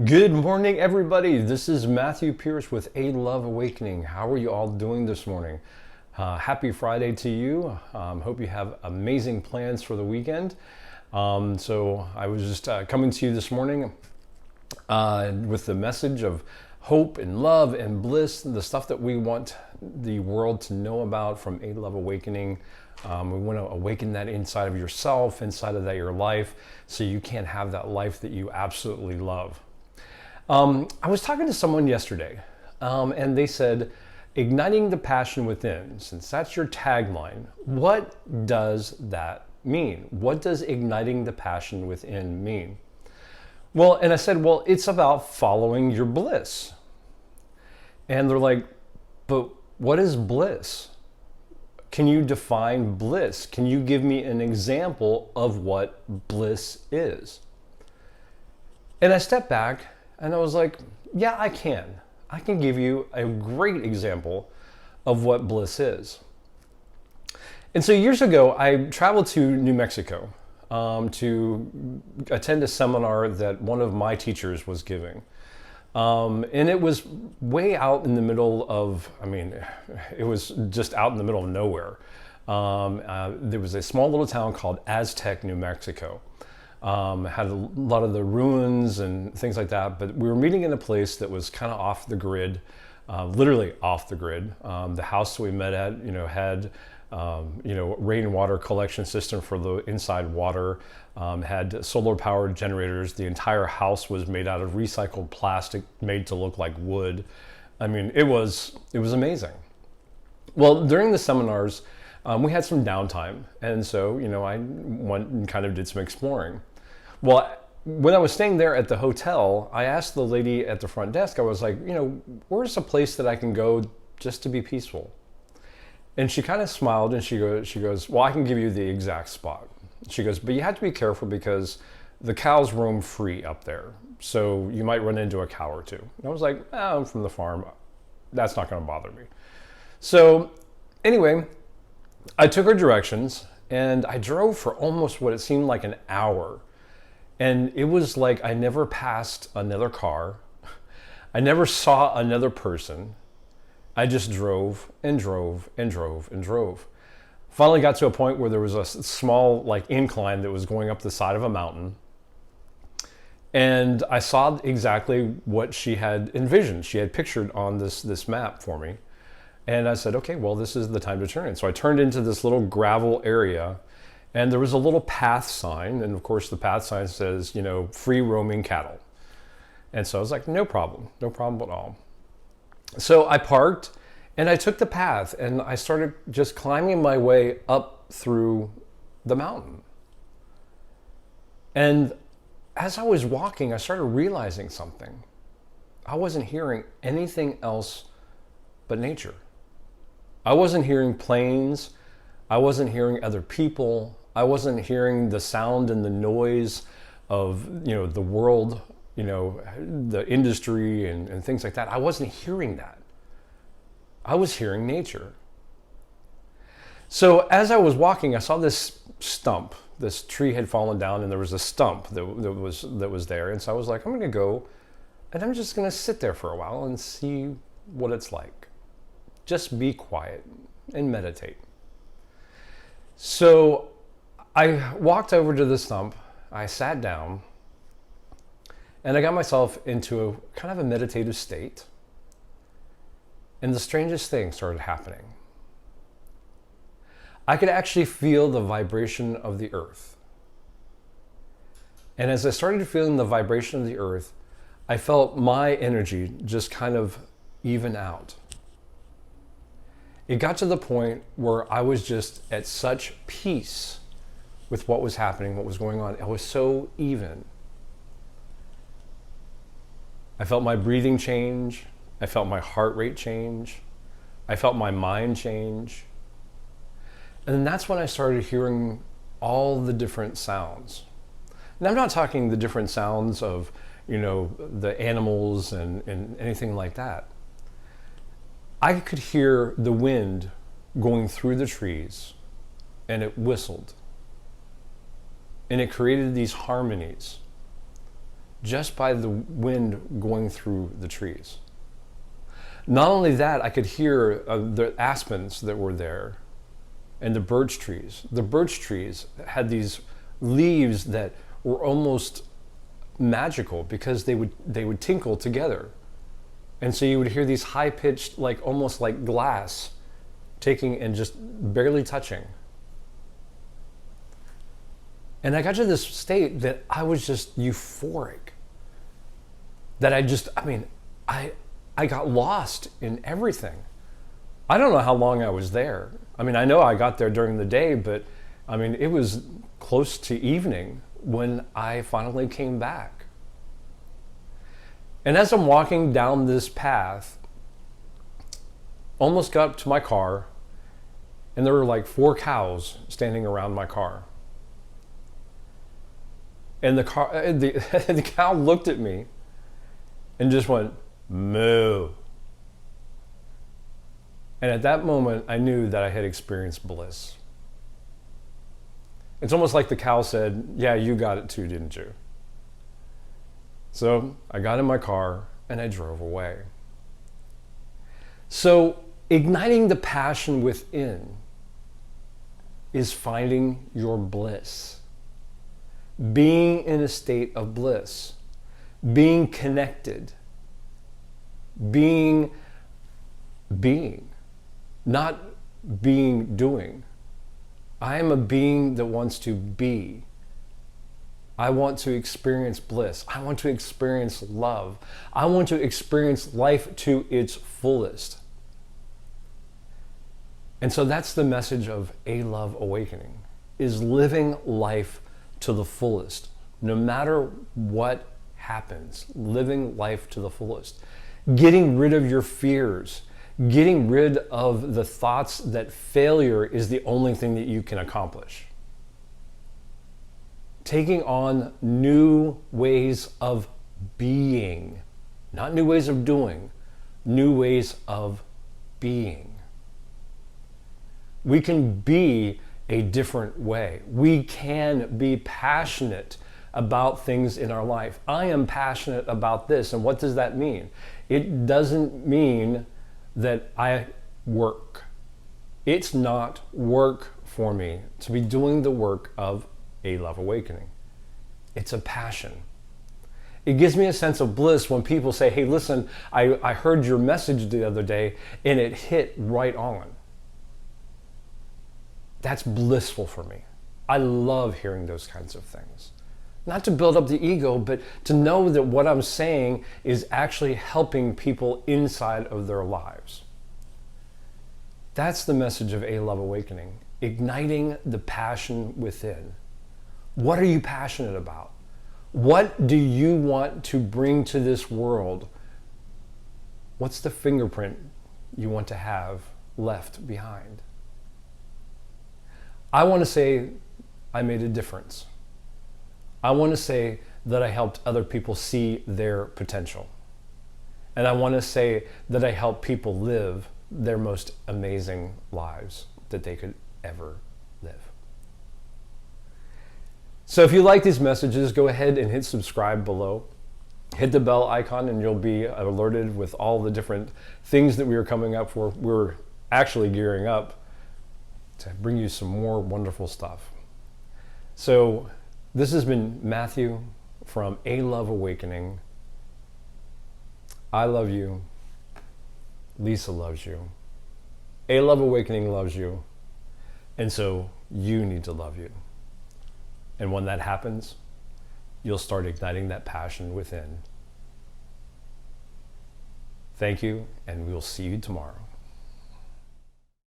Good morning, everybody. This is Matthew Pierce with A Love Awakening. How are you all doing this morning? Happy Friday to you. Hope you have amazing plans for the weekend. So I was just coming to you this morning with the message of hope and love and bliss, the stuff that we want the world to know about from A Love Awakening. We want to awaken that inside of yourself, inside of that your life, so you can have that life that you absolutely love. I was talking to someone yesterday, and they said, igniting the passion within, since that's your tagline, what does that mean? What does igniting the passion within mean? Well, and I said, well, it's about following your bliss. And they're like, but what is bliss? Can you define bliss? Can you give me an example of what bliss is? And I stepped back and I was like, yeah, I can. I can give you a great example of what bliss is. And so years ago, I traveled to New Mexico to attend a seminar that one of my teachers was giving. And it was way out in the middle of, it was just out in the middle of nowhere. There was a small little town called Aztec, New Mexico. Had a lot of the ruins and things like that, but we were meeting in a place that was kind of off the grid, literally off the grid. The house that we met at, had rainwater collection system for the inside water, had solar powered generators. The entire house was made out of recycled plastic, made to look like wood. It was amazing. Well, during the seminars, we had some downtime, and so I went and kind of did some exploring. Well, when I was staying there at the hotel, I asked the lady at the front desk, I was like, where's a place that I can go just to be peaceful? And she kind of smiled and she goes, well, I can give you the exact spot. She goes, but you have to be careful because the cows roam free up there, so you might run into a cow or two. And I was like, I'm from the farm, that's not going to bother me. So anyway, I took her directions and I drove for almost what it seemed like an hour. And it was like I never passed another car. I never saw another person. I just drove and drove and drove and drove. Finally got to a point where there was a small incline that was going up the side of a mountain. And I saw exactly what she had envisioned. She had pictured on this map for me. And I said, okay, well, this is the time to turn in. So I turned into this little gravel area, and there was a little path sign. And of course, the path sign says, free roaming cattle. And so I was like, no problem at all. So I parked and I took the path and I started just climbing my way up through the mountain. And as I was walking, I started realizing something. I wasn't hearing anything else but nature. I wasn't hearing planes. I wasn't hearing other people. I wasn't hearing the sound and the noise of, the world, the industry and things like that. I wasn't hearing that. I was hearing nature. So as I was walking, I saw this stump. This tree had fallen down and there was a stump that was there. And so I was like, I'm going to go and I'm just going to sit there for a while and see what it's like. Just be quiet and meditate. So I walked over to the stump, I sat down, and I got myself into a kind of a meditative state. And the strangest thing started happening. I could actually feel the vibration of the earth. And as I started feeling the vibration of the earth, I felt my energy just kind of even out. It got to the point where I was just at such peace with what was happening, what was going on. It was so even. I felt my breathing change. I felt my heart rate change. I felt my mind change. And then that's when I started hearing all the different sounds. And I'm not talking the different sounds of, the animals and anything like that. I could hear the wind going through the trees, and it whistled. And it created these harmonies. just by the wind going through the trees. Not only that, I could hear the aspens that were there and the birch trees. The birch trees had these leaves that were almost magical because they would tinkle together. And so you would hear these high-pitched, like almost like glass, taking and just barely touching. And I got to this state that I was just euphoric. That I got lost in everything. I don't know how long I was there. I mean, I know I got there during the day, but I mean, it was close to evening when I finally came back. And as I'm walking down this path, almost got up to my car, and there were like 4 cows standing around my car. And the cow looked at me and just went, moo. And at that moment, I knew that I had experienced bliss. It's almost like the cow said, yeah, you got it too, didn't you? So I got in my car and I drove away. So igniting the passion within is finding your bliss. Being in a state of bliss. Being connected. Being, not being doing. I am a being that wants to be. I want to experience bliss. I want to experience love. I want to experience life to its fullest. And so that's the message of A Love Awakening, is living life to the fullest. No matter what happens, living life to the fullest. Getting rid of your fears. Getting rid of the thoughts that failure is the only thing that you can accomplish. Taking on new ways of being, not new ways of doing, new ways of being. We can be a different way. We can be passionate about things in our life. I am passionate about this, and what does that mean? It doesn't mean that I work. It's not work for me to be doing the work of A Love Awakening. It's a passion. It gives me a sense of bliss when people say, hey, listen, I heard your message the other day and it hit right on. That's blissful for me. I love hearing those kinds of things. Not to build up the ego, but to know that what I'm saying is actually helping people inside of their lives. That's the message of A Love Awakening, igniting the passion within. What are you passionate about? What do you want to bring to this world? What's the fingerprint you want to have left behind? I want to say I made a difference. I want to say that I helped other people see their potential. And I want to say that I helped people live their most amazing lives that they could ever live. So if you like these messages, go ahead and hit subscribe below. Hit the bell icon and you'll be alerted with all the different things that we are coming up for. We're actually gearing up to bring you some more wonderful stuff. So this has been Matthew from A Love Awakening. I love you. Lisa loves you. A Love Awakening loves you. And so you need to love you. And when that happens, you'll start igniting that passion within. Thank you, and we'll see you tomorrow.